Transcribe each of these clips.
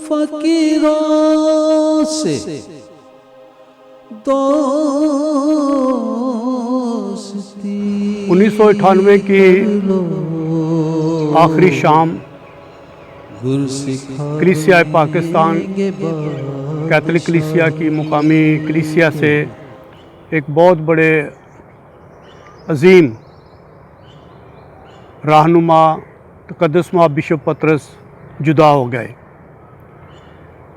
فقیروں سے دوستی 1998 کی آخری شام کلیسیا پاکستان کیتھولک کلیسیا کی مقامی کلیسیا سے ایک بہت بڑے عظیم رہنما تقدس مآب بشپ پطرس جدا ہو گئے۔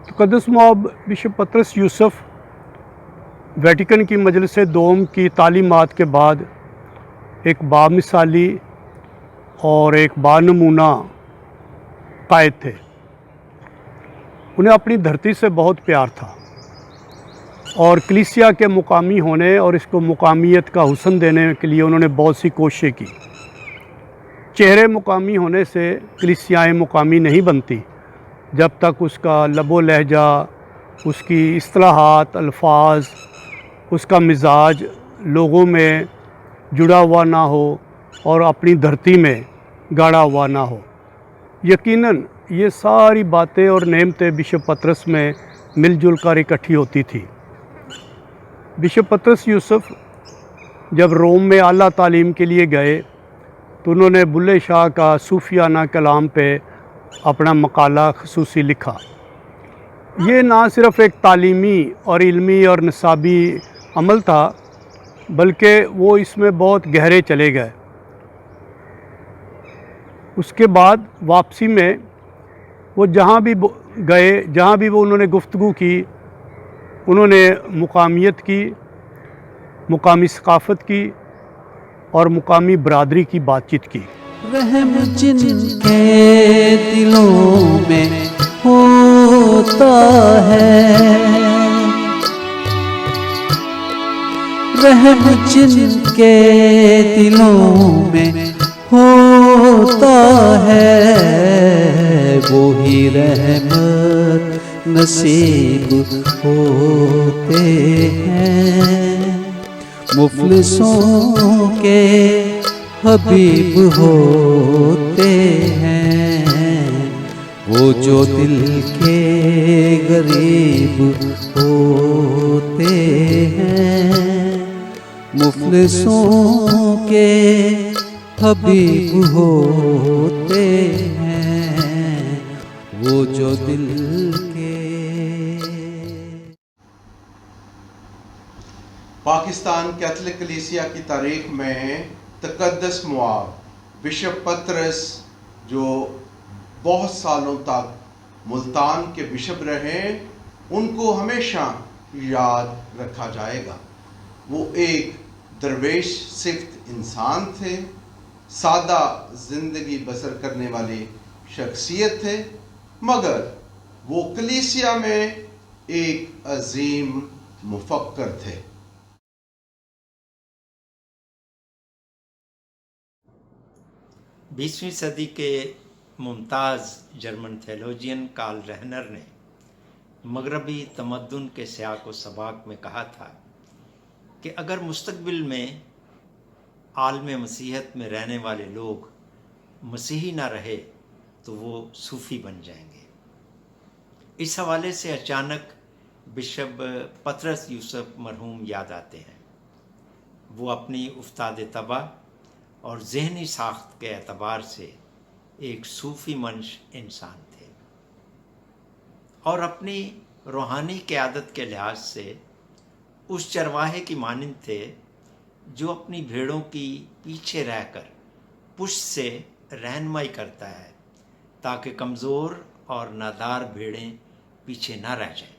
تقدس مآب بشپ پطرس یوسف ویٹیکن کی مجلس دوم کی تعلیمات کے بعد ایک بامثالی اور ایک بانمونہ قائد تھے۔ انہیں اپنی دھرتی سے بہت پیار تھا اور کلیسیا کے مقامی ہونے اور اس کو مقامیت کا حسن دینے کے لیے انہوں نے بہت سی کوششیں کی۔ چہرے مقامی ہونے سے کلیسیائیں مقامی نہیں بنتی جب تک اس کا لب و لہجہ، اس کی اصطلاحات، الفاظ، اس کا مزاج لوگوں میں جڑا ہوا نہ ہو اور اپنی دھرتی میں گاڑا ہوا نہ ہو۔ یقیناً یہ ساری باتیں اور نعمتیں بشپ پطرس میں مل جل کر اکٹھی ہوتی تھی۔ بشپ پطرس یوسف جب روم میں اعلیٰ تعلیم کے لیے گئے تو انہوں نے بلے شاہ کا صوفیانہ کلام پہ اپنا مقالہ خصوصی لکھا۔ یہ نہ صرف ایک تعلیمی اور علمی اور نصابی عمل تھا بلکہ وہ اس میں بہت گہرے چلے گئے۔ اس کے بعد واپسی میں وہ جہاں بھی گئے، جہاں بھی وہ انہوں نے گفتگو کی، انہوں نے مقامیت کی، مقامی ثقافت کی اور مقامی برادری کی بات چیت کی۔ رحم جن کے دلوں میں ہوتا ہے، رحم جن کے دلوں میں ہوتا ہے، وہی رحمت نصیب ہوتے ہیں۔ مفلسوں کے حبیب ہوتے ہیں، وہ جو دل کے غریب ہوتے ہیں۔ مفلسوں کے حبیب ہوتے ہیں، وہ جو دل کے۔ پاکستان کیتھولک کلیسیا کی تاریخ میں تقدس مآب بشپ پطرس جو بہت سالوں تک ملتان کے بشپ رہے، ان کو ہمیشہ یاد رکھا جائے گا۔ وہ ایک درویش صفت انسان تھے، سادہ زندگی بسر کرنے والی شخصیت تھے، مگر وہ کلیسیا میں ایک عظیم مفکر تھے۔ 20ویں صدی کے ممتاز جرمن تھیولوجین کارل رہنر نے مغربی تمدن کے سیاق و سباق میں کہا تھا کہ اگر مستقبل میں عالم مسیحیت میں رہنے والے لوگ مسیحی نہ رہے تو وہ صوفی بن جائیں گے۔ اس حوالے سے اچانک بشپ پطرس یوسف مرحوم یاد آتے ہیں۔ وہ اپنی افتاد طبع اور ذہنی ساخت کے اعتبار سے ایک صوفی منش انسان تھے اور اپنی روحانی قیادت کے لحاظ سے اس چرواہے کی مانند تھے جو اپنی بھیڑوں کی پیچھے رہ کر پشت سے رہنمائی کرتا ہے تاکہ کمزور اور نادار بھیڑیں پیچھے نہ رہ جائیں۔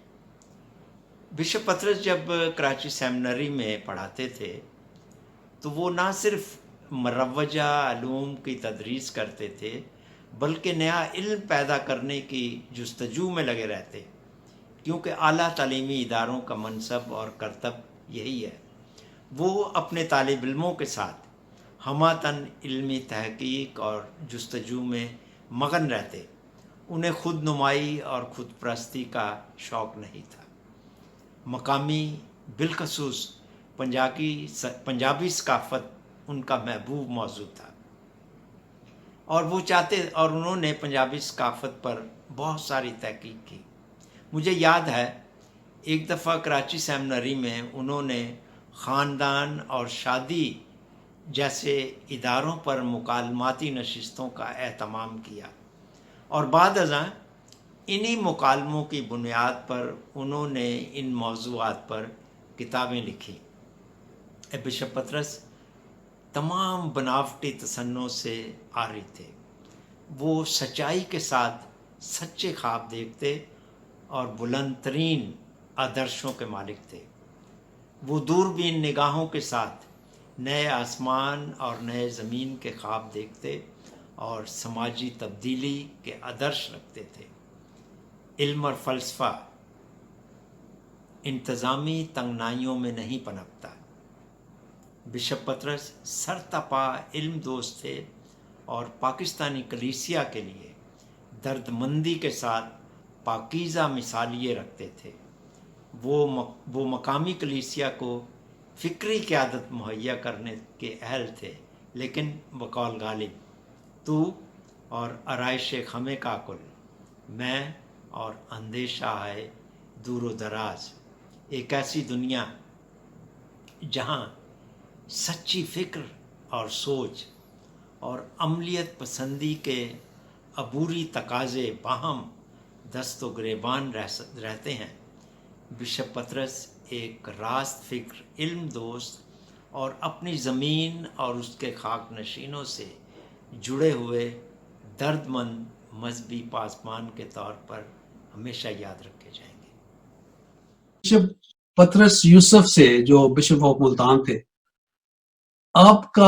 بشپ پطرس جب کراچی سیمنری میں پڑھاتے تھے تو وہ نہ صرف مروجہ علوم کی تدریس کرتے تھے بلکہ نیا علم پیدا کرنے کی جستجو میں لگے رہتے، کیونکہ اعلیٰ تعلیمی اداروں کا منصب اور کرتب یہی ہے۔ وہ اپنے طالب علموں کے ساتھ ہمہ علمی تحقیق اور جستجو میں مگن رہتے۔ انہیں خود نمائی اور خود پرستی کا شوق نہیں تھا۔ مقامی بالخصوص پنجابی ثقافت ان کا محبوب موضوع تھا اور انہوں نے پنجابی ثقافت پر بہت ساری تحقیق کی. مجھے یاد ہے ایک دفعہ کراچی سیمنری میں انہوں نے خاندان اور شادی جیسے اداروں پر مکالماتی نشستوں کا اہتمام کیا، اور بعد ازاں انہی مکالموں کی بنیاد پر انہوں نے ان موضوعات پر کتابیں لکھی. بشپ پطرس تمام بناوٹی تصنع سے عاری تھے. وہ سچائی کے ساتھ سچے خواب دیکھتے اور بلند ترین آدرشوں کے مالک تھے. وہ دوربین نگاہوں کے ساتھ نئے آسمان اور نئے زمین کے خواب دیکھتے اور سماجی تبدیلی کے آدرش رکھتے تھے. علم اور فلسفہ انتظامی تنگنائیوں میں نہیں پنپتا. بشپ پطرس سرتپا علم دوست تھے اور پاکستانی کلیسیا کے لیے درد مندی کے ساتھ پاکیزہ مثالیے رکھتے تھے. وہ مقامی کلیسیا کو فکری قیادت مہیا کرنے کے اہل تھے، لیکن بقول غالب تو اور آرائش خمے کاکل، میں اور اندیشہ ہے دور و دراز، ایک ایسی دنیا جہاں سچی فکر اور سوچ اور عملیت پسندی کے عبوری تقاضے باہم دست و گریبان رہتے ہیں. بشپ پطرس ایک راست فکر علم دوست اور اپنی زمین اور اس کے خاک نشینوں سے جڑے ہوئے درد مند مذہبی پاسبان کے طور پر ہمیشہ یاد رکھے جائیں گے. بشپ پطرس یوسف سے جو بشپ آف ملتان تھے، آپ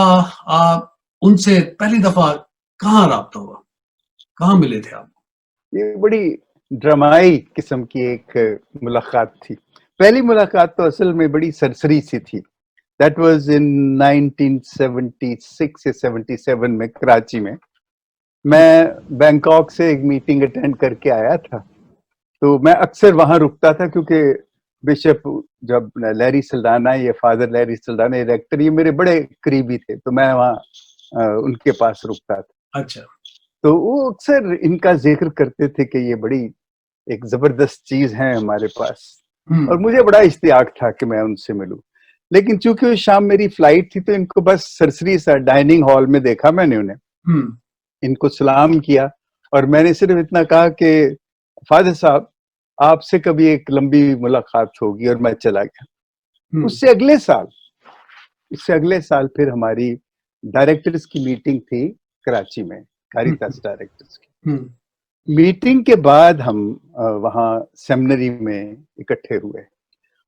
ان سے پہلی دفعہ کہاں رابطہ ہوا، کہاں ملے تھے آپ؟ یہ بڑی ڈرامائی قسم کی ایک ملاقات تھی. پہلی ملاقات تو اصل میں بڑی سرسری سی تھی. دیٹ واز ان 1976 یا 77 میں کراچی میں بینکاک سے ایک میٹنگ اٹینڈ کر کے آیا تھا. تو میں اکثر وہاں رکتا تھا کیونکہ بشپ جب لیری سلڈانہ یا فادر لیری سلڈانہ ریکٹر یہ میرے بڑے قریبی تھے، تو میں وہاں ان کے پاس رکتا تھا. اچھا. تو وہ اکثر ان کا ذکر کرتے تھے کہ یہ بڑی ایک زبردست چیز ہے ہمارے پاس، اور مجھے بڑا اشتیاق تھا کہ میں ان سے ملوں. لیکن چونکہ شام میری فلائٹ تھی تو ان کو بس سرسری سا ڈائننگ ہال میں دیکھا میں نے انہیں، ان کو سلام کیا، اور میں نے صرف اتنا کہا کہ فادر صاحب آپ سے کبھی ایک لمبی ملاقات ہوگی، اور میں چلا گیا. اس سے اگلے سال پھر ہماری ڈائریکٹرز کی میٹنگ تھی کراچی میں، کاریتاس ڈائریکٹرز کی میٹنگ کے بعد ہم وہاں سیمنری میں اکٹھے ہوئے.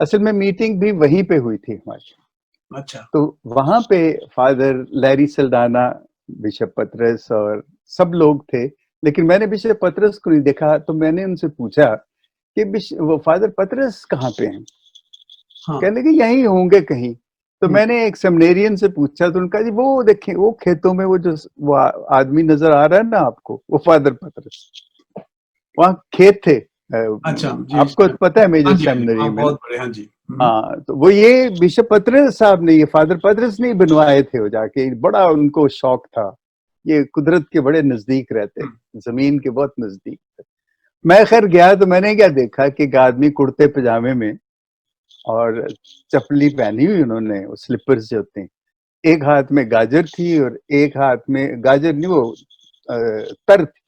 اصل میں میٹنگ بھی وہیں پہ ہوئی تھی ہماری. اچھا. تو وہاں پہ فادر لیری سلڈانہ، بشپ پطرس اور سب لوگ تھے، لیکن میں نے بشپ پطرس کو نہیں دیکھا. تو میں نے ان سے پوچھا کہ وہ فادر پطرس کہاں پہ ہیں؟ کہنے لگے یہیں ہوں گے کہیں. تو میں نے ایک سیمنیرین سے پوچھا تو ان کا جی وہ دیکھیں وہ کھیتوں میں وہ آدمی نظر آ رہا ہے نا آپ کو، وہ فادر پطرس، وہاں کھیت تھے. آپ کو پتہ ہے میجر سیمنری میں؟ ہاں. تو وہ یہ بشپ پطرس صاحب نے، یہ فادر پطرس نہیں بنوائے تھے. وہ جا کے بڑا ان کو شوق تھا، یہ قدرت کے بڑے نزدیک رہتے، زمین کے بہت نزدیک تھے. میں خیر گیا تو میں نے کیا دیکھا کہ ایک آدمی کرتے پجامے میں اور چپلی پہنی ہوئی انہوں نے، وہ سلپرز جو ہوتے ہیں، ایک ہاتھ میں گاجر تھی اور ایک ہاتھ میں گاجر نہیں، وہ تر تھی.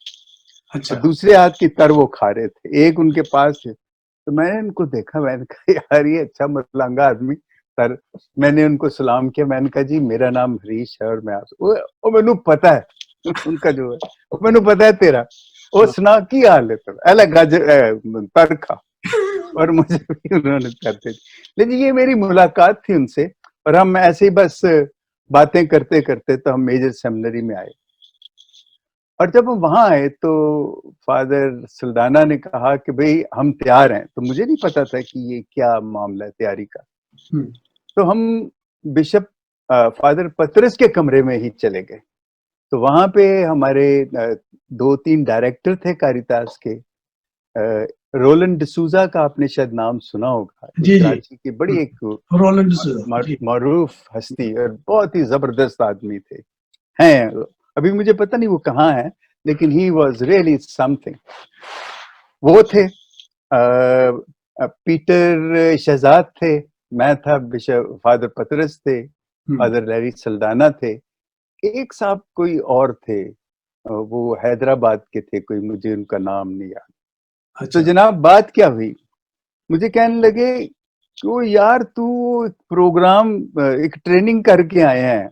اچھا. دوسرے ہاتھ کی تر وہ کھا رہے تھے، ایک ان کے پاس تھے. تو میں نے ان کو دیکھا، میں نے کہا یار یہ اچھا ملنگا آدمی تر. میں نے ان کو سلام کیا، میں نے کہا جی میرا نام ہریش ہے اور میں آپ سے وہ مینو پتا ہے ان کا جو ہے مینو پتا ہے تیرا، وہ سنا کی حال ہے تیرا گاجر تر کھا. اور مجھے بھی انہوں نے کرتے تھے. لیکن یہ میری ملاقات تھی ان سے، اور ہم ایسے ہی بس باتیں کرتے کرتے تو ہم میجر سیمنری میں آئے. اور جب ہم وہاں آئے تو فادر سلڈانہ نے کہا کہ بھئی ہم تیار ہیں. تو مجھے نہیں پتا تھا کہ یہ کیا معاملہ ہے تیاری کا. تو ہم بشپ فادر پطرس کے کمرے میں ہی چلے گئے. تو وہاں پہ ہمارے 2-3 ڈائریکٹر تھے کاریتاس کے. رولنڈ ڈسوزا کا آپ نے شاید نام سنا ہوگا، کراچی کی بڑی ایک معروف ہستی اور بہت ہی زبردست آدمی تھے ہیں. ابھی مجھے پتہ نہیں وہ کہاں ہیں، لیکن he was really some thing. وہ تھے پیٹر شہزاد تھے, میں تھا, بشپ فادر پطرس تھے, فادر لیری سلدانا تھے, ایک صاحب کوئی اور تھے, وہ حیدرآباد کے تھے, کوئی مجھے ان کا نام نہیں یاد. تو جناب بات کیا ہوئی, مجھے کہنے لگے کہ یار تو پروگرام ایک ٹریننگ کر کے آئے ہیں,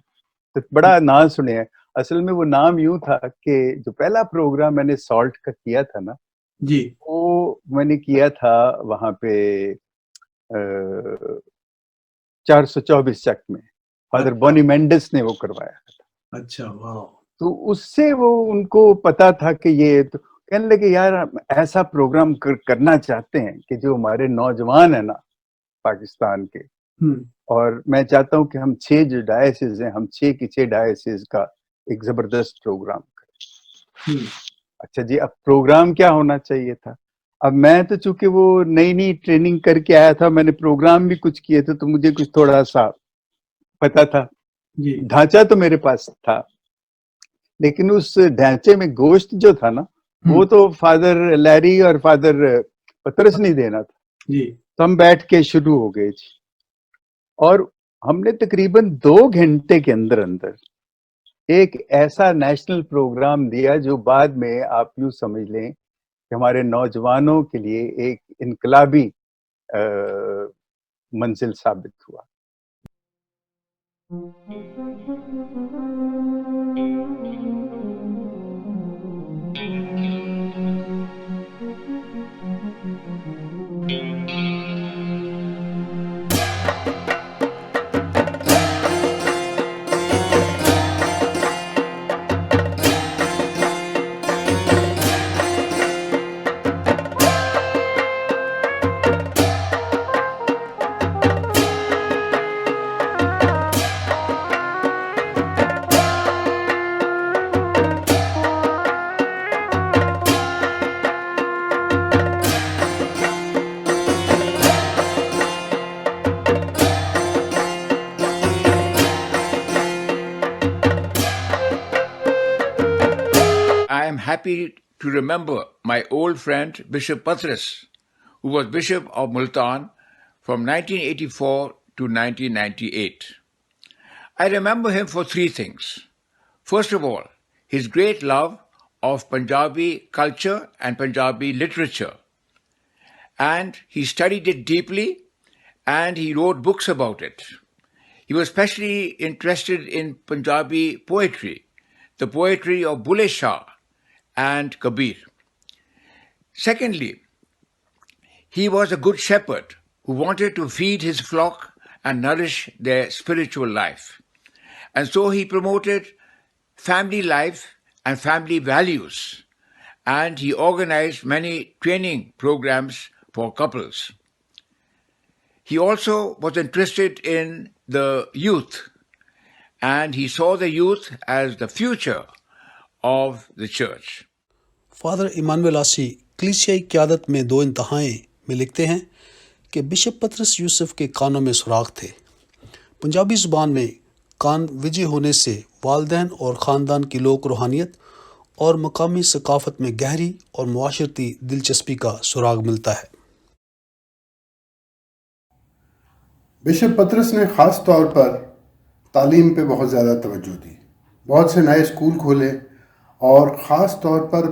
تو بڑا نام سنے ہیں. اصل میں وہ نام یوں تھا کہ جو پہلا پروگرام میں نے سالٹ کا کیا تھا نا جی, وہ میں نے کیا تھا وہاں پہ 424 چک میں, فادر بونی مینڈس نے وہ کروایا تھا. اچھا, واو. تو اس سے وہ ان کو پتا تھا کہ یہ, تو کہنے لگے یار ایسا پروگرام کرنا چاہتے ہیں کہ جو ہمارے نوجوان ہیں نا پاکستان کے, اور میں چاہتا ہوں کہ ہم 6 جو ڈائسز ہیں, ہم 6 کی 6 ڈائسز کا ایک زبردست پروگرام کریں. اچھا جی, اب پروگرام کیا ہونا چاہیے تھا؟ اب میں تو چونکہ وہ نئی ٹریننگ کر کے آیا تھا, میں نے پروگرام بھی کچھ کیے تھے, تو مجھے کچھ تھوڑا سا پتا تھا, ڈھانچہ تو میرے پاس تھا, لیکن اس ڈھانچے میں گوشت جو تھا نا وہ تو فادر لیری اور فادر پطرس نہیں دینا تھا. تو ہم بیٹھ کے شروع ہو گئے جی, اور ہم نے تقریباً 2 گھنٹے کے اندر ایک ایسا نیشنل پروگرام دیا جو بعد میں آپ یوں سمجھ لیں کہ ہمارے نوجوانوں کے لیے ایک انقلابی منزل ثابت ہوا. I am happy to remember my old friend Bishop Patras, who was Bishop of Multan from 1984 to 1998. I remember him for 3 things. First of all, his great love of Punjabi culture and Punjabi literature. And he studied it deeply and he wrote books about it. He was especially interested in Punjabi poetry, the poetry of Bulle Shah and Kabir. Secondly, he was a good shepherd who wanted to feed his flock and nourish their spiritual life. And so he promoted family life and family values, and he organized many training programs for couples. He also was interested in the youth, and he saw the youth as the future of the church. Father Emmanuel آسی کلیسیائی قیادت میں 2 انتہائیں میں لکھتے ہیں کہ bishop پطرس یوسف کے کانوں میں سراغ تھے. پنجابی زبان میں کان وجے ہونے سے والدین اور خاندان کی لوک روحانیت اور مقامی ثقافت میں گہری اور معاشرتی دلچسپی کا سراغ ملتا ہے. بشپ پطرس نے خاص طور پر تعلیم پہ بہت زیادہ توجہ دی. بہت سے نئے اسکول کھولے اور خاص طور پر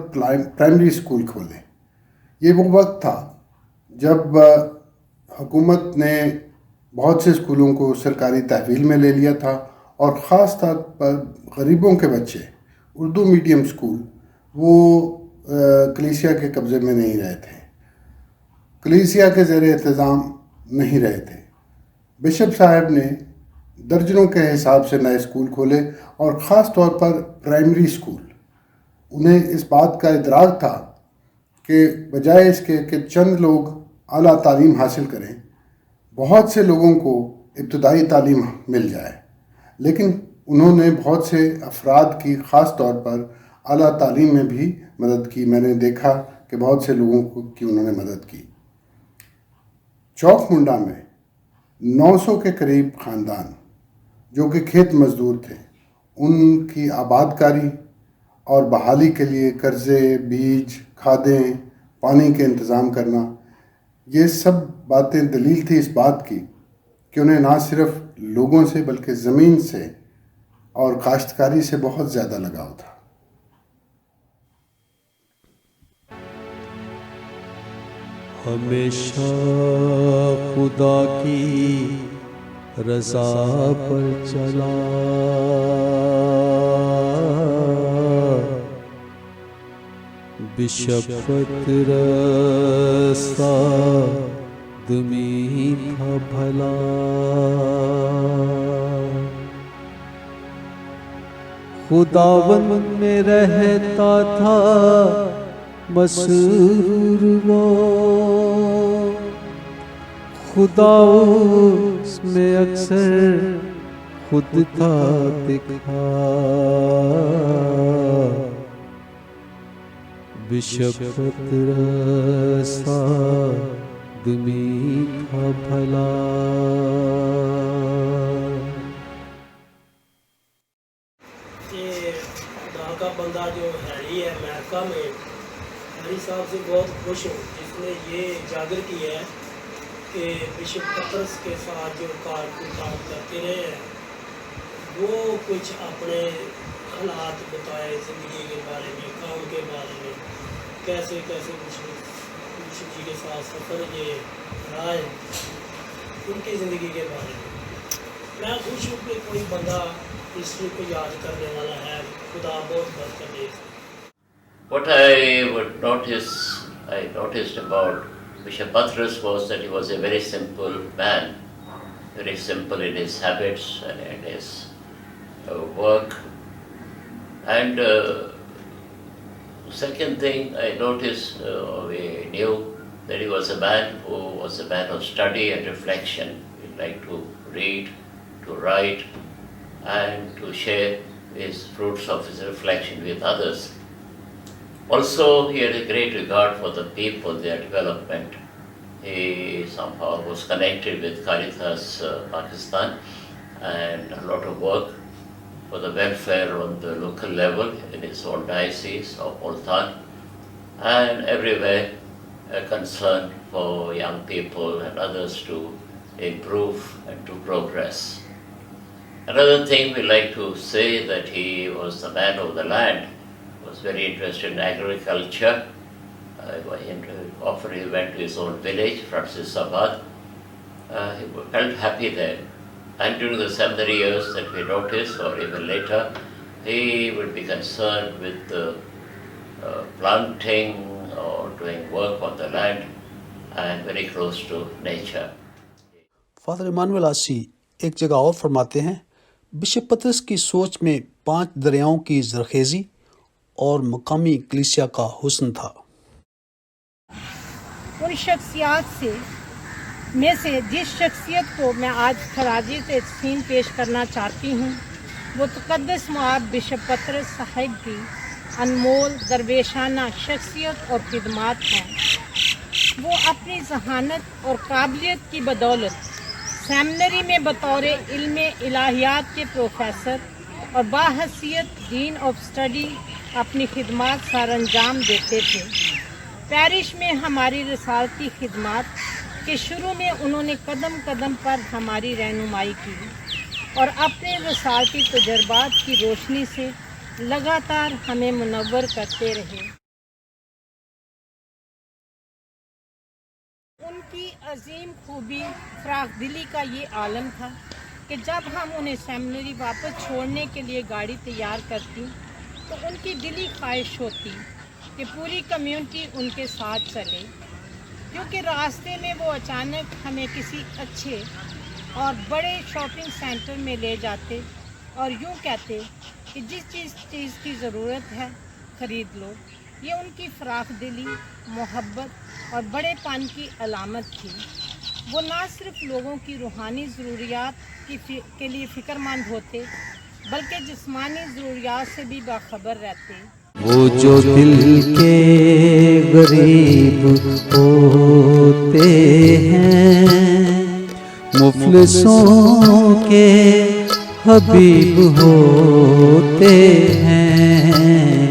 پرائمری اسکول کھولے. یہ وہ وقت تھا جب حکومت نے بہت سے اسکولوں کو سرکاری تحویل میں لے لیا تھا اور خاص طور پر غریبوں کے بچے اردو میڈیم اسکول وہ کلیسیا کے قبضے میں نہیں رہے تھے، کلیسیا کے زیر انتظام نہیں رہے تھے. بشپ صاحب نے درجنوں کے حساب سے نئے اسکول کھولے اور خاص طور پر پرائمری اسکول. انہیں اس بات کا ادراک تھا کہ بجائے اس کے کہ چند لوگ اعلیٰ تعلیم حاصل کریں، بہت سے لوگوں کو ابتدائی تعلیم مل جائے. لیکن انہوں نے بہت سے افراد کی خاص طور پر اعلیٰ تعلیم میں بھی مدد کی. میں نے دیکھا کہ بہت سے لوگوں کی انہوں نے مدد کی. چوک منڈا میں 900 کے قریب خاندان جو کہ کھیت مزدور تھے، ان کی آباد کاری اور بحالی کے لیے قرضے، بیج، کھادیں، پانی کے انتظام کرنا، یہ سب باتیں دلیل تھی اس بات کی کہ انہیں نہ صرف لوگوں سے بلکہ زمین سے اور کاشتکاری سے بہت زیادہ لگاؤ تھا۔ ہمیشہ خدا کی رضا پر چلا، بشپ پطرس آدمی تھا بھلا، خداوند میں رہتا تھا مسرور وہ، خدا اس میں اکثر خود تھا دکھا، بشپ پطرس آدمی تھا بھلا۔ یہ ڈھاکہ بندہ جو ہیری ہے امریکہ میں، ہیری صاحب سے بہت خوش ہوں جس نے یہ اجاگر کی ہے کہ بشپ پطرس کے ساتھ جو کام کرتے رہے ہیں وہ کچھ اپنے حالات بتائے زندگی کے بارے میں، کام کے بارے میں، کیسے بشپ جی کے ساتھ سفر یہ رہا ہے، ان کی زندگی کے بارے میں۔ میں خوش ہوں کہ کوئی بندہ ہسٹری کو یاد کرنے والا ہے، خدا بہت برکت دے۔ What I noticed about Bishop Patras was that he was a very simple man, very simple in his habits and in his work. And second thing I noticed, we knew that he was a man who was a man of study and reflection. He liked to read, to write, and to share his fruits of his reflection with others. Also, he had a great regard for the people, their development. He somehow was connected with Caritas Pakistan and a lot of work for the welfare on the local level in his own diocese of Multan, and everywhere a concern for young people and others to improve and to progress. Another thing we like to say that he was the man of the land, was very interested in agriculture. Often he went to his own village, Francisabad. He felt happy there. And during the seminary years that we noticed, or even later, he would be concerned with planting or doing work on the land and very close to nature. Father Emmanuel آسی ایک جگہ اور فرماتے ہیں، bishop پطرس کی سوچ میں 5 دریاؤں کی زرخیزی اور مقامی کلیسیا کا حسن تھا۔ ان شخصیات میں سے جس شخصیت کو میں آج خراج تحسین پیش کرنا چاہتی ہوں وہ تقدس معاب بشپ پطرس صاحب کی انمول درویشانہ شخصیت اور خدمات ہیں۔ وہ اپنی ذہانت اور قابلیت کی بدولت سیمنری میں بطور علم الہیات کے پروفیسر اور باحثیت ڈین آف اسٹڈی اپنی خدمات سر انجام دیتے تھے۔ پیرش میں ہماری رسالتی خدمات کے شروع میں انہوں نے قدم قدم پر ہماری رہنمائی کی اور اپنے رسالتی تجربات کی روشنی سے لگاتار ہمیں منور کرتے رہے۔ ان کی عظیم خوبی فراخ دلی کا یہ عالم تھا کہ جب ہم انہیں سیمنری واپس چھوڑنے کے لیے گاڑی تیار کرتی تو ان کی دلی خواہش ہوتی کہ پوری کمیونٹی ان کے ساتھ چلے، کیونکہ راستے میں وہ اچانک ہمیں کسی اچھے اور بڑے شاپنگ سینٹر میں لے جاتے اور یوں کہتے کہ جس چیز کی ضرورت ہے خرید لو۔ یہ ان کی فراخ دلی، محبت اور بڑے پن کی علامت تھی۔ وہ نہ صرف لوگوں کی روحانی ضروریات کے لیے فکر مند ہوتے بلکہ جسمانی ضروریات سے بھی باخبر رہتے۔ وہ جو دل کے غریب ہوتے ہیں، مفلسوں کے حبیب ہوتے ہیں،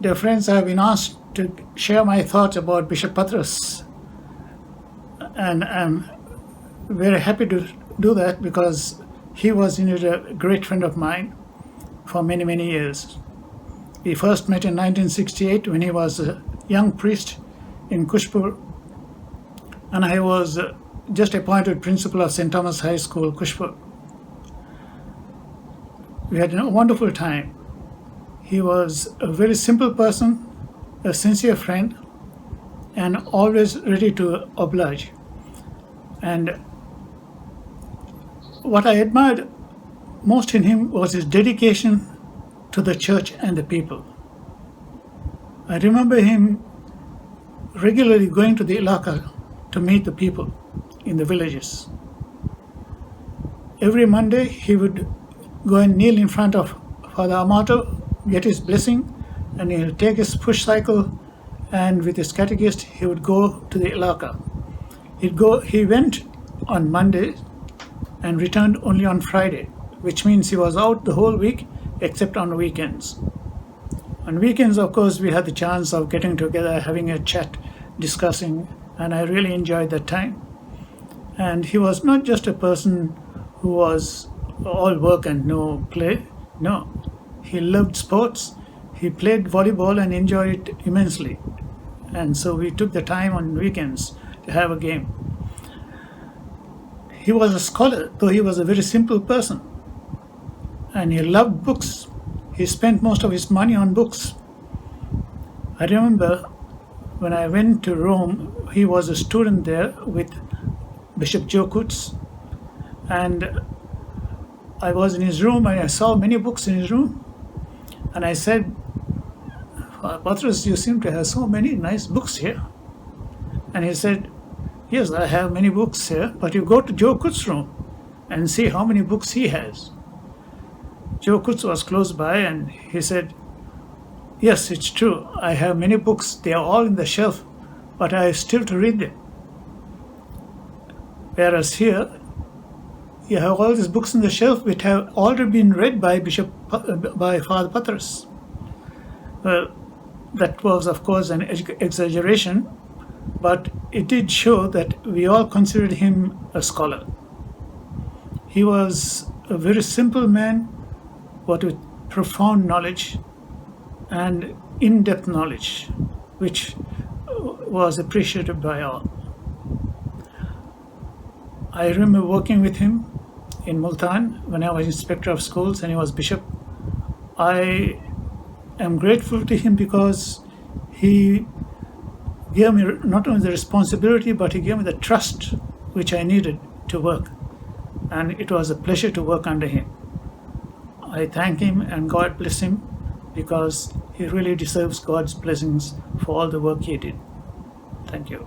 Dear friends, I have been asked to share my thoughts about Bishop Patras, and I'm very happy to do that because he was indeed a great friend of mine for many, many years. We first met in 1968 when he was a young priest in Kushpur, and I was just appointed principal of St. Thomas High School, Kushpur. We had a wonderful time. He was a very simple person, a sincere friend, and always ready to oblige. And what I admired most in him was his dedication to the church and the people. I remember him regularly going to the Ilaka to meet the people in the villages. Every Monday he would go and kneel in front of Father Amato, get his blessing, and he'll take his push cycle, and with his catechist he would go to the Ilaka. He went on Monday and returned only on Friday, which means he was out the whole week except on weekends. On weekends, of course, we had the chance of getting together, having a chat, discussing, and I really enjoyed that time. And he was not just a person who was all work and no play. No, he loved sports. He played volleyball and enjoyed it immensely. And so we took the time on weekends to have a game. He was a scholar, though he was a very simple person. And he loved books. He spent most of his money on books. I remember when I went to Rome, he was a student there with Bishop Joe Kutz. And I was in his room and I saw many books in his room. And I said, Patras, you seem to have so many nice books here. And he said, yes, I have many books here, but you go to Joe Kutz's room and see how many books he has. Joe Kutz was close by and he said, yes, it's true. I have many books. They are all in the shelf, but I have still to read them. Whereas here, you have all these books in the shelf which have already been read by Father Patras. Well, that was, of course, an exaggeration, but it did show that we all considered him a scholar. He was a very simple man, but with profound knowledge and in-depth knowledge, which was appreciated by all. I remember working with him in Multan when I was inspector of schools and he was bishop. I am grateful to him because he gave me not only the responsibility, but he gave me the trust which I needed to work. And it was a pleasure to work under him. I thank him and God bless him because he really deserves God's blessings for all the work he did. Thank you.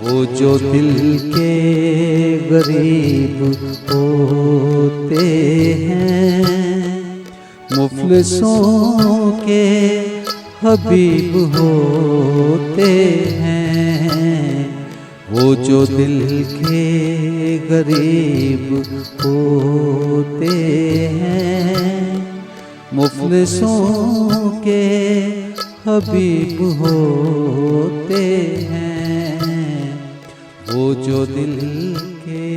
وہ جو دل کے غریب ہوتے ہیں مفلسوں کے حبیب ہوتے ہیں وہ جو دل کے غریب ہوتے ہیں مفلسوں کے حبیب ہوتے ہیں وہ جو دل کے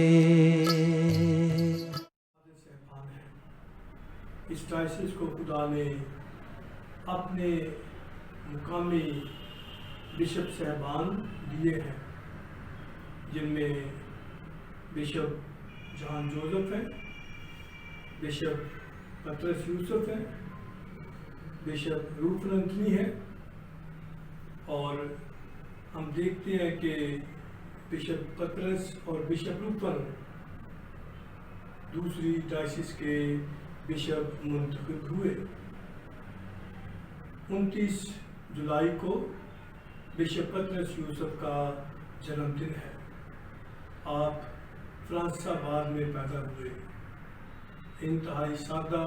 اس ڈائسس کو خدا نے اپنے مقامی بشپ صاحبان دیے ہیں جن میں بشپ جان جوزف ہیں، بشپ پطرس یوسف ہیں، بشپ روف انتونی ہے، اور ہم دیکھتے ہیں کہ بشپ پطرس اور بشپ روفن دوسری ڈائسس کے بشپ منتخب ہوئے۔ 29 جولائی کو بشپ پطرس یوسف کا جنم دن ہے۔ آپ فرانس آباد میں پیدا ہوئے، انتہائی سادہ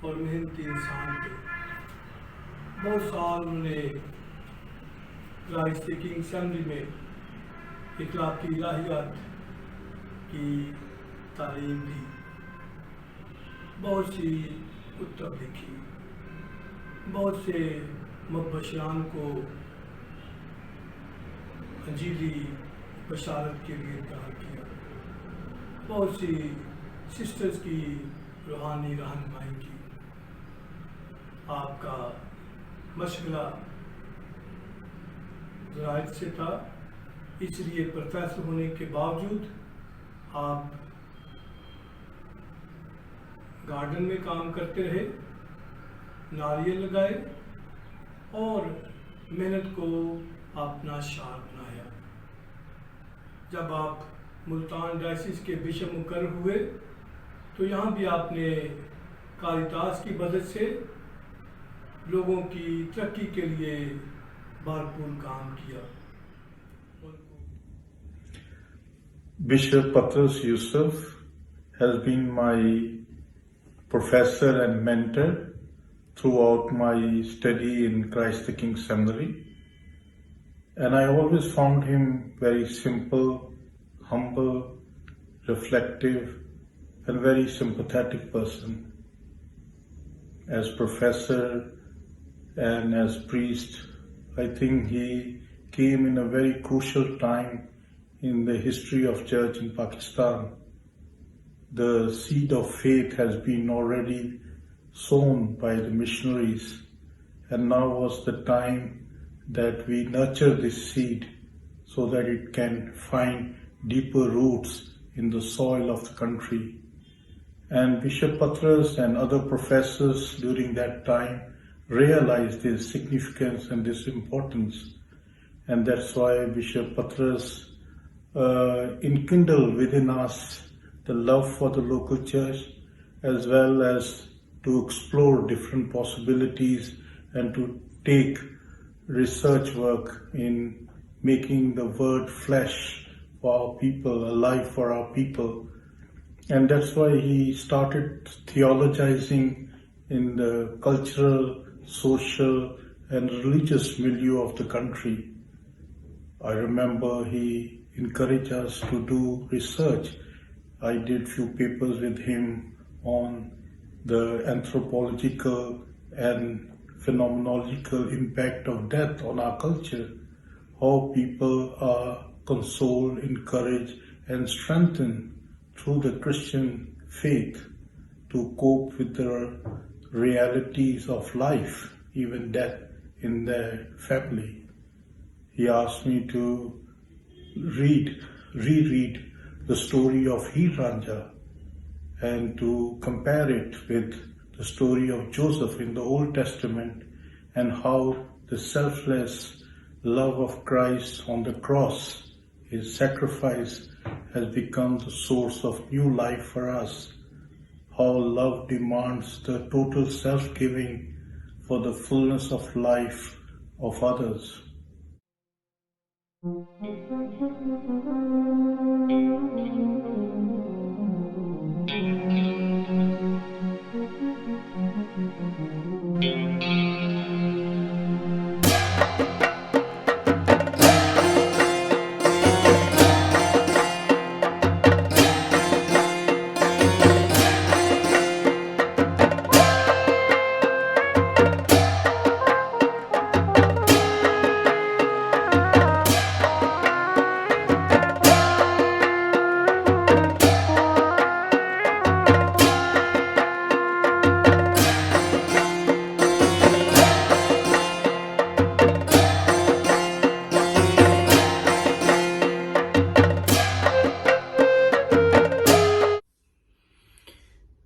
اور محنتی انسان تھے۔ بہت سال انہوں نے کرائسٹ دی کنگ اسمبلی میں اخلاقی الہیات کی تعلیم دی، بہت سی کتب لکھی، بہت سے مبشران کو انجیلی بشارت کے لیے تیار کیا، بہت سی سسٹرز کی روحانی رہنمائی کی۔ آپ کا مشغلہ زراعت سے تھا، اس لیے پروفیسر ہونے کے باوجود آپ گارڈن میں کام کرتے رہے، ناریل لگائے اور محنت کو اپنا شعار بنایا۔ جب آپ ملتان ڈائسس کے بشپ مقرر ہوئے تو یہاں بھی آپ نے کاریتاس کی مدد سے لوگوں کی ترقی کے لیے بھرپور کام کیا۔ Bishop Patras Yusuf has been my professor and mentor throughout my study in Christ the King Seminary, and I always found him very simple, humble, reflective, and very sympathetic person. As professor and as priest, I think he came in a very crucial time in the history of church in Pakistan. The seed of faith has been already sown by the missionaries, and now was the time that we nurture this seed so that it can find deeper roots in the soil of the country. And Bishop Patras and other professors during that time realized this significance and this importance, and that's why Bishop Patras enkindled within us the love for the local church, as well as to explore different possibilities and to take research work in making the word flesh for our people, alive for our people. And that's why he started theologizing in the cultural, social, and religious milieu of the country. I remember he encouraged us to do research. I did few papers with him on the anthropological and phenomenological impact of death on our culture, how people are consoled, encouraged, and strengthened through the Christian faith to cope with the realities of life, even death in their family. He asked me to reread the story of Heer Ranja and to compare it with the story of Joseph in the Old Testament, and how the selfless love of Christ on the cross, his sacrifice, has become the source of new life for us. How love demands the total self-giving for the fullness of life of others.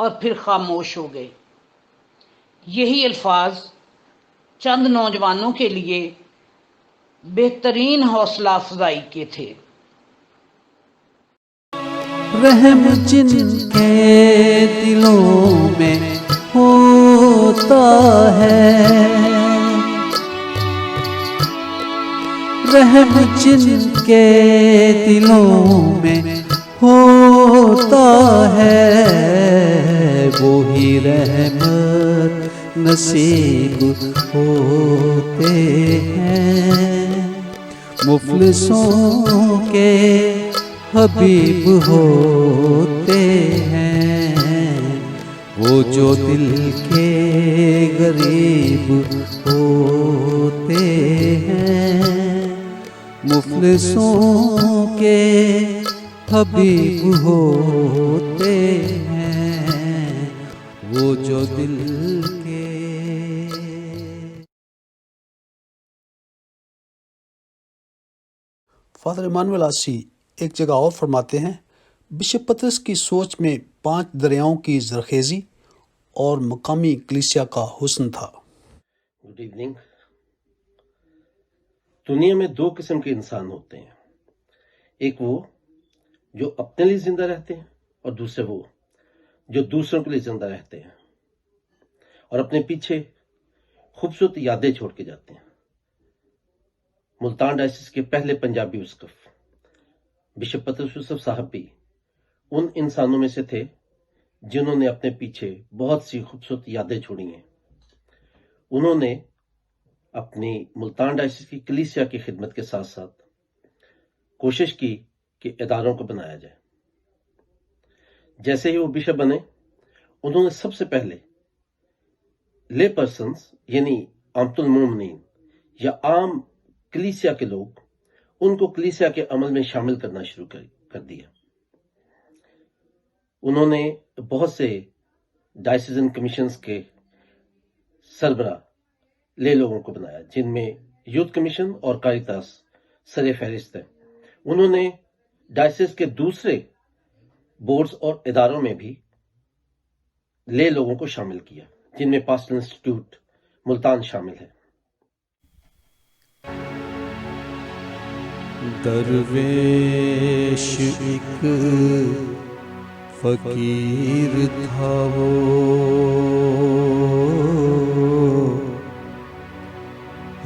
اور پھر خاموش ہو گئے۔ یہی الفاظ چند نوجوانوں کے لیے بہترین حوصلہ افزائی کے تھے۔ رحم جن کے دلوں میں ہوتا ہے، رحم جن کے دلوں میں ہوتا ہے، وہی رحمت نصیب ہوتے ہیں۔ مفلسوں کے حبیب ہوتے ہیں، وہ جو دل کے غریب ہوتے ہیں۔ مفلسوں کے حبیب ہوتے ہیں، وہ جو دل کے۔ فادر ایمانویل آسی ایک جگہ اور فرماتے ہیں، بشپ پطرس کی سوچ میں 5 دریاؤں کی زرخیزی اور مقامی کلیسیا کا حسن تھا۔ Good evening. دنیا میں 2 قسم کے انسان ہوتے ہیں، ایک وہ جو اپنے لیے زندہ رہتے ہیں اور دوسرے وہ جو دوسروں کے لیے زندہ رہتے ہیں اور اپنے پیچھے خوبصورت یادیں چھوڑ کے جاتے ہیں۔ ملتان ڈائسس کے پہلے پنجابی اسقف بشپ پطرس یوسف صاحب بھی ان انسانوں میں سے تھے جنہوں نے اپنے پیچھے بہت سی خوبصورت یادیں چھوڑی ہیں۔ انہوں نے اپنی ملتان ڈائسس کی کلیسیا کی خدمت کے ساتھ ساتھ کوشش کی کہ اداروں کو بنایا جائے۔ جیسے ہی وہ بشپ بنے، انہوں نے سب سے پہلے لے پرسنز یعنی عامۃ المومنین یا عام کلیسیا کے لوگ، ان کو کلیسیا کے عمل میں شامل کرنا شروع کر دیا۔ انہوں نے بہت سے ڈائسیزن کمیشنز کے سربراہ لے لوگوں کو بنایا، جن میں یوتھ کمیشن اور کاریتاس سر فہرست ہیں۔ انہوں نے ڈائسس کے دوسرے بورڈز اور اداروں میں بھی لے لوگوں کو شامل کیا، جن میں پاسٹل انسٹیٹیوٹ ملتان شامل ہے۔ درویش ایک فقیر تھا وہ،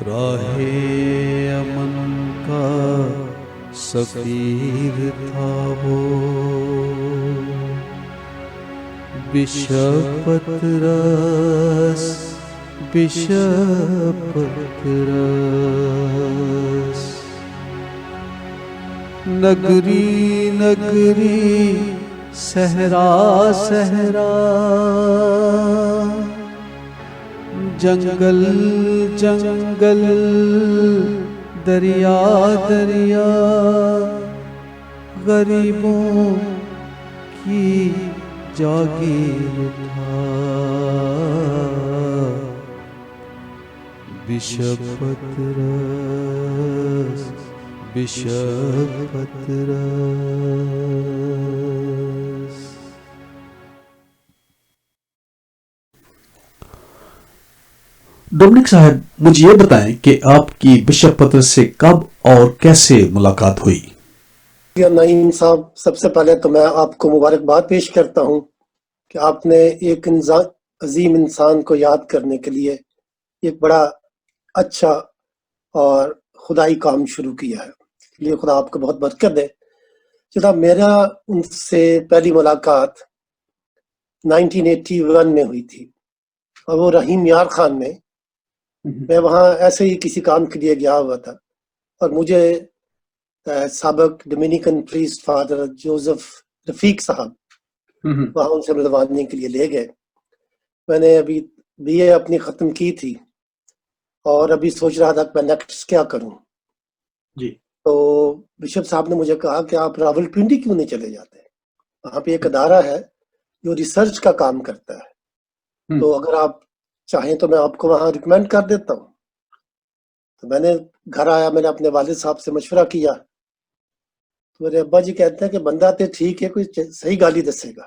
راہ امن کا سفیر تھا وہ، بشپ پطرس بشپ پطرس، نگری نگری صحرا صحرا، جنگل جنگل دریا دریا، غریبوں کی جاگیر تھا، بشپ پطرس بشپ پطرس۔ ڈومنک صاحب، مجھے یہ بتائیں کہ آپ کی بشپ پطرس سے کب اور کیسے ملاقات ہوئی؟ نعیم صاحب، سب سے پہلے تو میں آپ کو مبارکباد پیش کرتا ہوں کہ آپ نے ایک عظیم انسان کو یاد کرنے کے لیے ایک بڑا اچھا اور خدائی کام شروع کیا ہے، اس لیے خدا آپ کو بہت برکت دے۔ جناب، میرا ان سے پہلی ملاقات 1981 میں ہوئی تھی، اور وہ رحیم یار خان میں وہاں ایسے ہی کسی کام کے لیے گیا ہوا تھا، اور مجھے سابق ڈومینیکن پریسٹ فادر جوزف رفیق صاحب وہاں ان سے ملوانے کے لیے لے گئے۔ میں نے ابھی بی اے اپنی ختم کی تھی اور ابھی سوچ رہا تھا کہ میں نیکسٹ کیا کروں جی۔ تو بشپ صاحب نے مجھے کہا کہ آپ راول پنڈی کیوں نہیں چلے جاتے، وہاں پہ ایک ادارہ ہے جو ریسرچ کا کام کرتا ہے، تو اگر آپ چاہیں تو میں آپ کو وہاں ریکمینڈ کر دیتا ہوں۔ تو میں نے گھر آیا، میں نے اپنے والد صاحب سے مشورہ کیا، تو میرے ابا جی کہتے ہیں کہ بندہ تے ٹھیک ہے، کوئی صحیح گالی دسے گا۔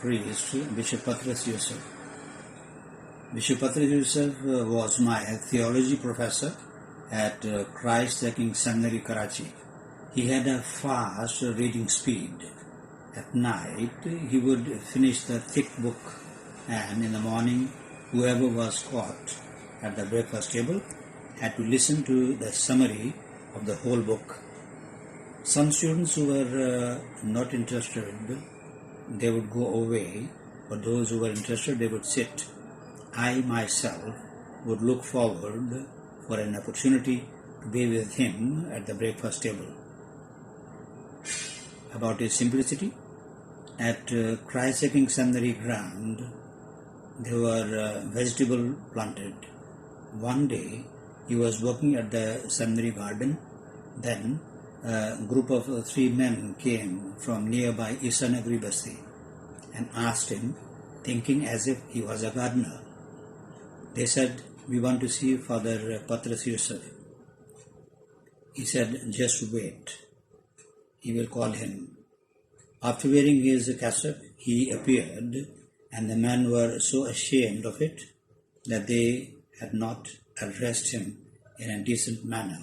priest Bishop Patras Yusuf. Bishop Patras Yusuf was my theology professor at Christ the King Seminary, Karachi. He had a fast reading speed. At night, he would finish the thick book, and in the morning, whoever was caught at the breakfast table had to listen to the summary of the whole book. Some students who were not interested, they would go away, but those who were interested, they would sit. I myself would look forward for an opportunity to be with him at the breakfast table. About his simplicity, at Christ the King Seminary ground, there were vegetables planted. One day, he was working at the seminary garden. Then, a group of 3 men came from nearby Isanagri Basti and asked him, thinking as if he was a gardener. They said, "We want to see Father Patras Yusuf." He said, "Just wait. He will call him." After wearing his cassock, he appeared, and the men were so ashamed of it that they had not addressed him in a decent manner.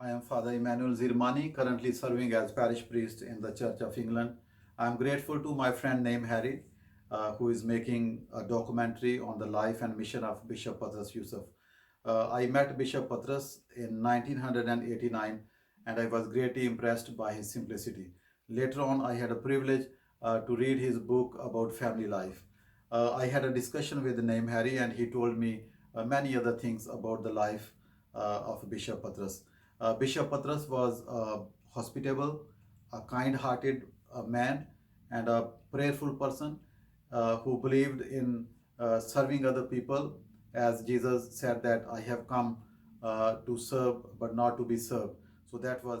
I am Father Emmanuel Zirmani, currently serving as parish priest in the Church of England. I am grateful to my friend named Harry, who is making a documentary on the life and mission of Bishop Patras Yusuf. I met Bishop Patras in 1989 and I was greatly impressed by his simplicity. Later on, I had a privilege to read his book about family life. I had a discussion with the name Harry and he told me many other things about the life of Bishop Patras. Bishop Patras was hospitable, a kind-hearted man and a prayerful person who believed in serving other people, as Jesus said that I have come to serve but not to be served. So that was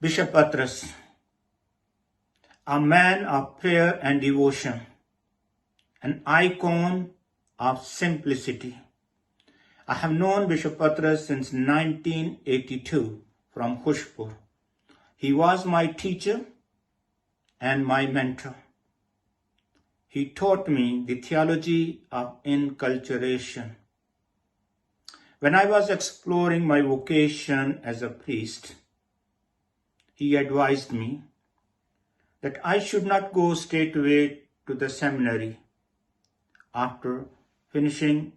Bishop Patras, a man of prayer and devotion, an icon of simplicity. I have known Bishop Patras since 1982 from Khushpur. He was my teacher and my mentor. He taught me the theology of inculturation. When I was exploring my vocation as a priest, he advised me that I should not go straightway to the seminary after finishing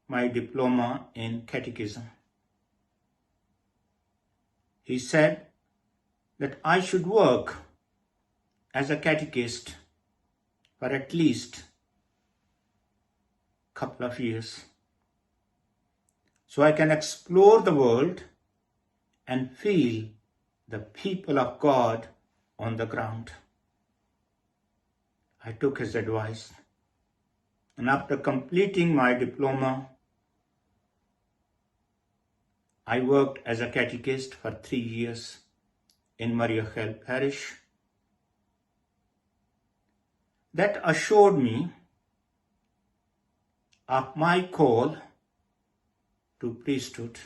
my diploma in catechism. He said that I should work as a catechist for at least a couple of years, so I can explore the world and feel the people of God on the ground. I took his advice, and after completing my diploma, I worked as a catechist for 3 years in Mariachel Parish. That assured me of my call to priesthood.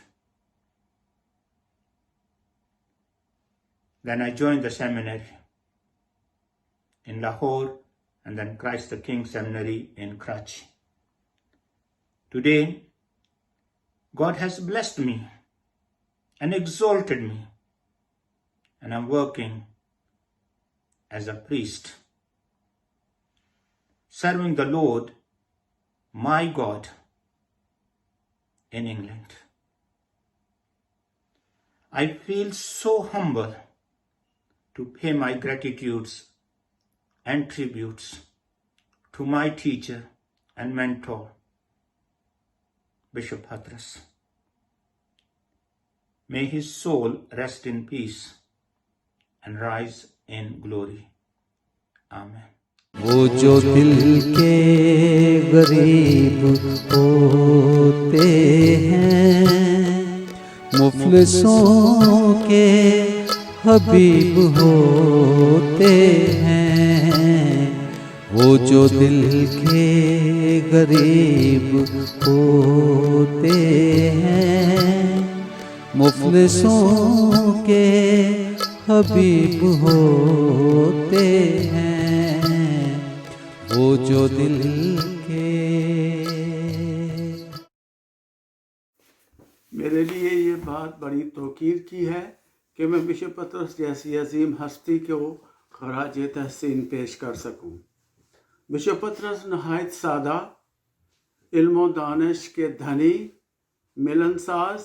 Then I joined the seminary in Lahore and then Christ the King Seminary in Karachi. Today, God has blessed me and exalted me, and I'm working as a priest, serving the Lord, my God, in England. I feel so humble to pay my gratitudes and tributes to my teacher and mentor, Bishop Patras. May his soul rest in peace and rise in glory. Amen. وہ جو دل کے غریب ہوتے ہیں مفلسوں کے حبیب ہوتے ہیں وہ جو دل کے غریب ہوتے ہیں مفلسوں کے حبیب ہوتے ہیں وہ جو دل کے. میرے لیے یہ بات بڑی توقیر کی ہے کہ میں بشپ پطرس جیسی عظیم ہستی کو خراج تحسین پیش کر سکوں. بشپ پطرس نہایت سادہ، علم و دانش کے دھنی، ملن ساز،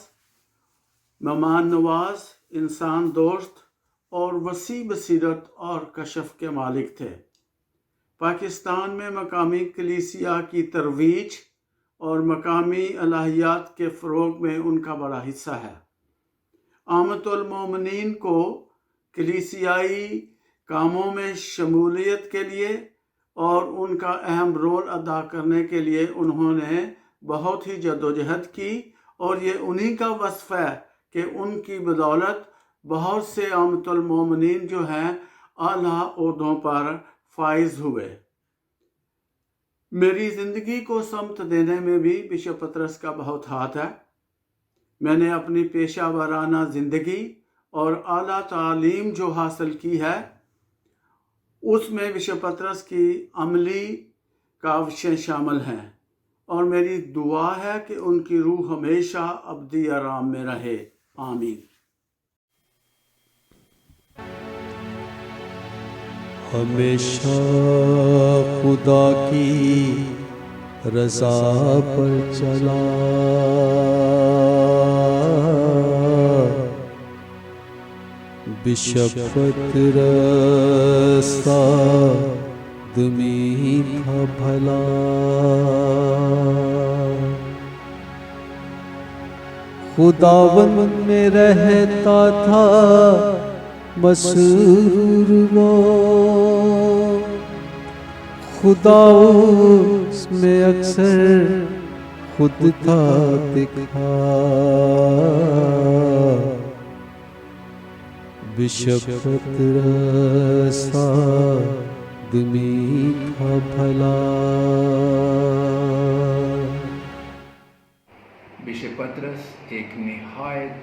مہمان نواز، انسان دوست اور وسیع بصیرت اور کشف کے مالک تھے. پاکستان میں مقامی کلیسیا کی ترویج اور مقامی الہیات کے فروغ میں ان کا بڑا حصہ ہے. عامۃ المومنین کو کلیسیائی کاموں میں شمولیت کے لیے اور ان کا اہم رول ادا کرنے کے لیے انہوں نے بہت ہی جدوجہد کی، اور یہ انہی کا وصف ہے کہ ان کی بدولت بہت سے عامۃ المومنین جو ہیں اعلیٰ عہدوں پر فائز ہوئے. میری زندگی کو سمت دینے میں بھی بشپ پطرس کا بہت ہاتھ ہے. میں نے اپنی پیشہ ورانہ زندگی اور اعلیٰ تعلیم جو حاصل کی ہے اس میں بشپ پطرس کی عملی کاوشیں شامل ہیں، اور میری دعا ہے کہ ان کی روح ہمیشہ ابدی آرام میں رہے. آمین. ہمیشہ خدا کی رضا پر چلا بشپ پطرس آدمی تھا بھلا خداوند میں رہتا تھا مسرور وہ خدا اس میں اکثر خود تھا دکھا بشپ پطرس آدمی تھا بھلا. بشپ پطرس ایک نہایت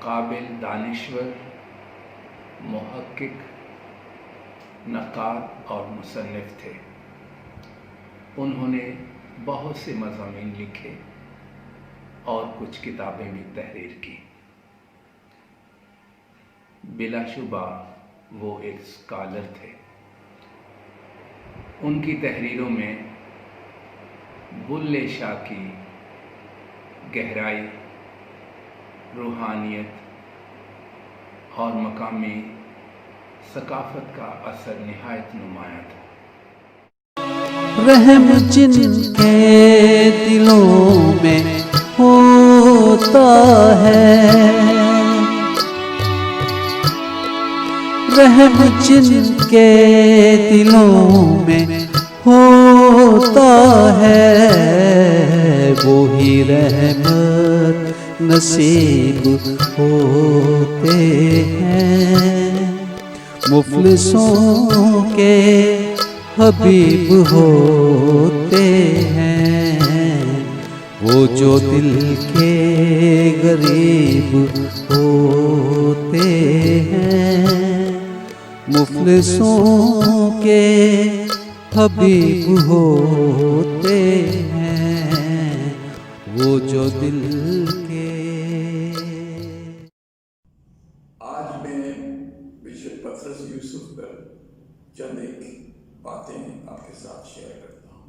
قابل دانشور، محقق، نقاد اور مصنف تھے. انہوں نے بہت سے مضامین لکھے اور کچھ کتابیں بھی تحریر کی. بلا شبہ وہ ایک اسکالر تھے. ان کی تحریروں میں بلے شاہ کی گہرائی، روحانیت اور مقامی ثقافت کا اثر نہایت نمایاں تھا. رحم جن کے دلوں میں ہوتا ہے، رحم جن کے دلوں میں ہوتا ہے وہی رحمت نصیب ہوتے ہیں. مفلسوں کے حبیب ہوتے ہیں وہ جو دل کے غریب ہوتے ہیں. مفلسوں کے حبیب ہوتے ہیں وہ جو دل کے. آج میں بشپ پطرس یوسف پر چند ایک باتیں آپ کے ساتھ شیئر کرتا ہوں.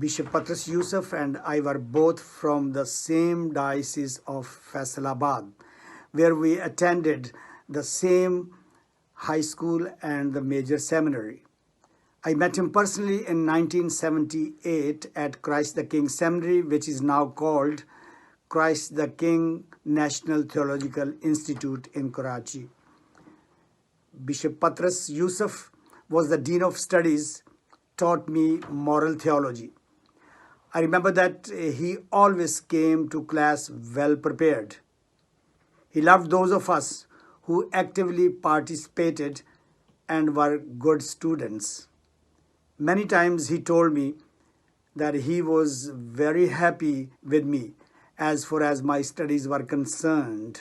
Bishop Patras Yusuf and I were both from the same diocese of Faisalabad, where we attended the same high school and the major seminary. I met him personally in 1978 at Christ the King Seminary, which is now called Christ the King National Theological Institute in Karachi. Bishop Patras Yusuf was the Dean of Studies, taught me moral theology. I remember that he always came to class well prepared. He loved those of us who actively participated and were good students. Many times he told me that he was very happy with me as far as my studies were concerned.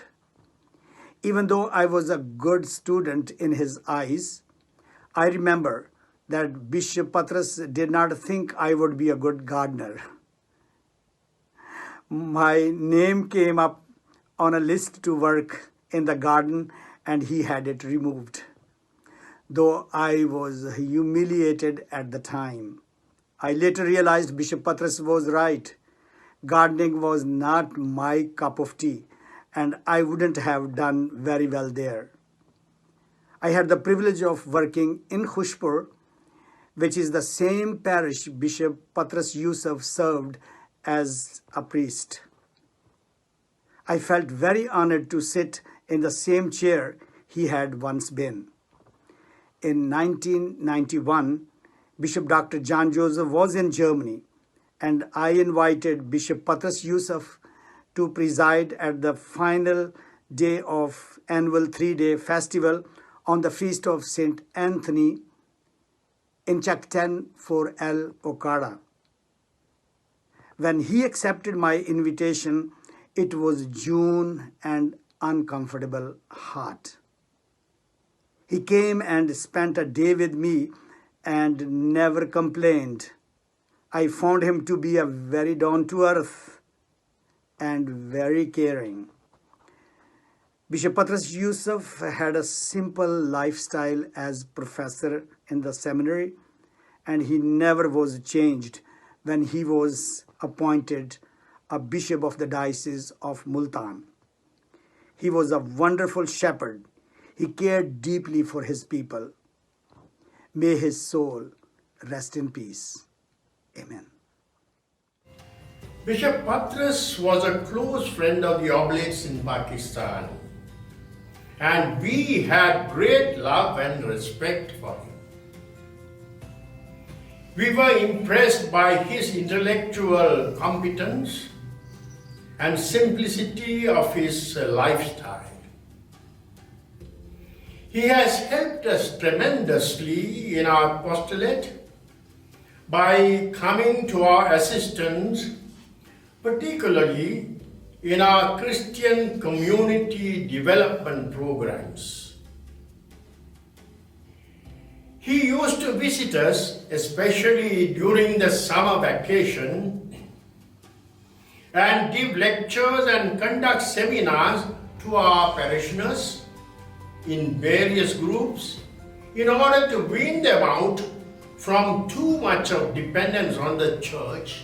Even though I was a good student in his eyes, I remember that Bishop Patras did not think I would be a good gardener. My name came up on a list to work in the garden and he had it removed, though I was humiliated at the time. I later realized Bishop Patras was right. Gardening was not my cup of tea and I wouldn't have done very well there. I had the privilege of working in Khushpur, which is the same parish Bishop Patras Yusuf served as a priest. I felt very honored to sit in the same chair he had once been. In 1991, Bishop Dr. John Joseph was in Germany, and I invited Bishop Patras Yusuf to preside at the final day of annual 3-day festival on the feast of St. Anthony in Chakten for El Okada. When he accepted my invitation, it was June and uncomfortable hot. He came and spent a day with me and never complained. I found him to be a very down-to-earth and very caring. Bishop Patras Yusuf had a simple lifestyle as professor in the seminary, and he never was changed when he was appointed a bishop of the Diocese of Multan. He was a wonderful shepherd. He cared deeply for his people. May his soul rest in peace. Amen. Bishop Patras was a close friend of the Oblates in Pakistan. and we had great love and respect for him. We were impressed by his intellectual competence and simplicity of his lifestyle. He has helped us tremendously in our apostolate by coming to our assistance, particularly in our Christian community development programs. He used to visit us, especially during the summer vacation, and give lectures and conduct seminars to our parishioners in various groups in order to wean them out from too much of dependence on the church.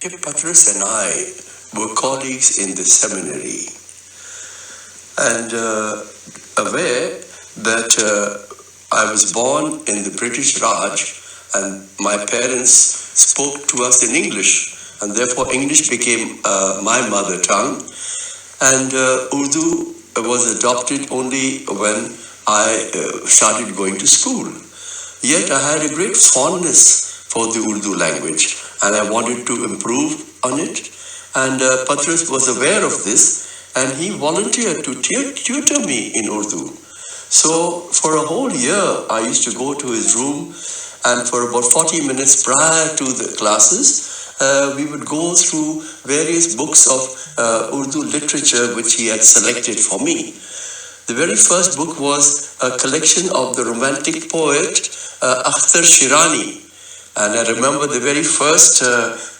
If Patras and I were colleagues in the seminary, and aware that I was born in the British Raj, and my parents spoke to us in English, and therefore English became my mother tongue, and Urdu was adopted only when I started going to school. Yet I had a great fondness for the Urdu language, and I wanted to improve on it, and Patras was aware of this, and he volunteered to tutor me in Urdu. So for a whole year I used to go to his room, and for about 40 minutes prior to the classes we would go through various books of Urdu literature which he had selected for me. The very first book was a collection of the romantic poet Akhtar Shirani, and I remember the very first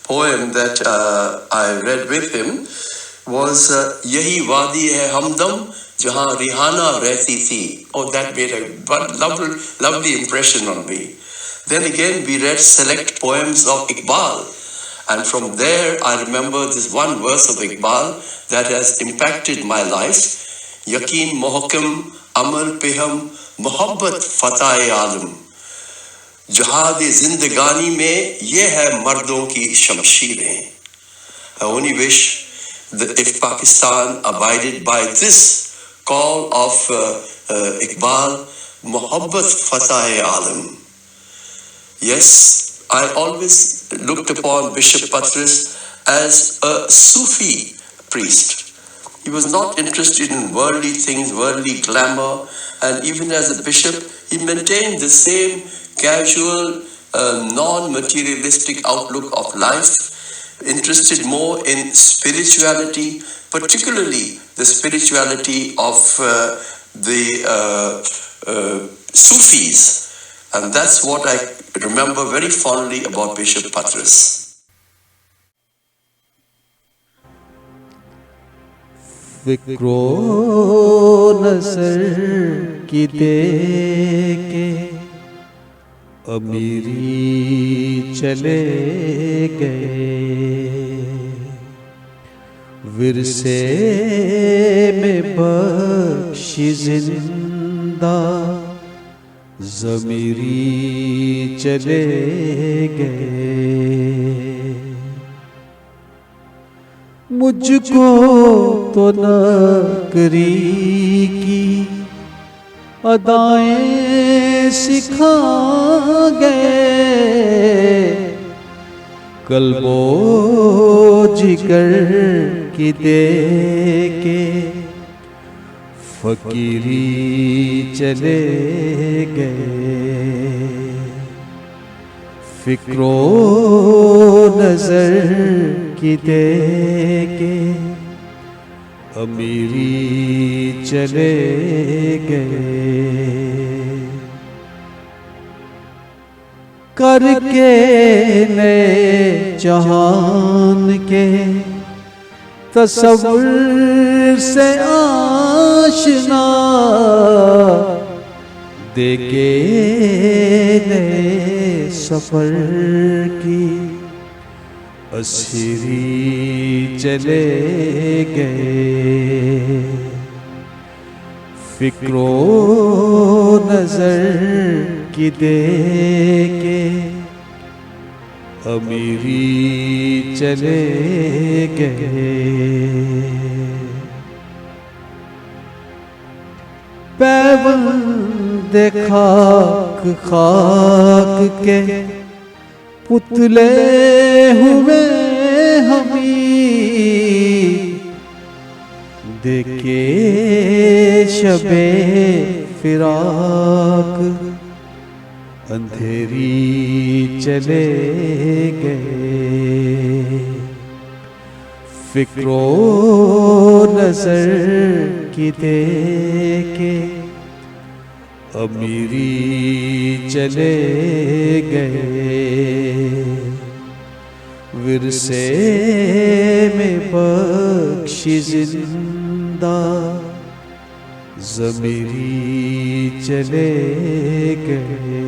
poem that I read with him was Yahi Wadi Hai Hamdam Jahan Rihana Rehti Thi. Oh, that made a lovely impression on me. Then again we read select poems of Iqbal, and from there I remember this one verse of Iqbal that has impacted my life. Yaqeen Mohkam Amal Peham Mohabbat Fatah Alam Jihad Zindagani mein ye hai mardon ki shamsheerein. I only wish that if Pakistan abided by this call of Iqbal, Mohabbat Fatah Alam. Yes, I always looked upon Bishop Patras as a Sufi priest. He was not interested in worldly things, worldly glamour, and even as a bishop, he maintained the same casual, non-materialistic outlook of life, interested more in spirituality, particularly the spirituality of the Sufis. And that's what I remember very fondly about Bishop Patras. فکرو نظر کی دے کے امیری چلے گئے، ورثے میں بخشی زندہ ضمیری چلے گئے، مجھ کو تو نکری کی ادائیں سکھا گئے، قلب و جگر کی دے کے فقیری چلے گئے، فکر و نظر کی دے کے امیری چلے گئے، کر کے نئے جہان کے تصور سے آشنا، دے کے نئے سفر کی اسیری چلے گئے، فکر و نظر کی دے کے امیری چلے گئے، پیوند خاک خاک کے پتلے ہوئے ہمیں، دیکھے شب فراق اندھیری چلے گئے، فکر و نظر کی دے کے امیری چلے گئے، ورثے میں بخشی زندہ ضمیری چلے گئے۔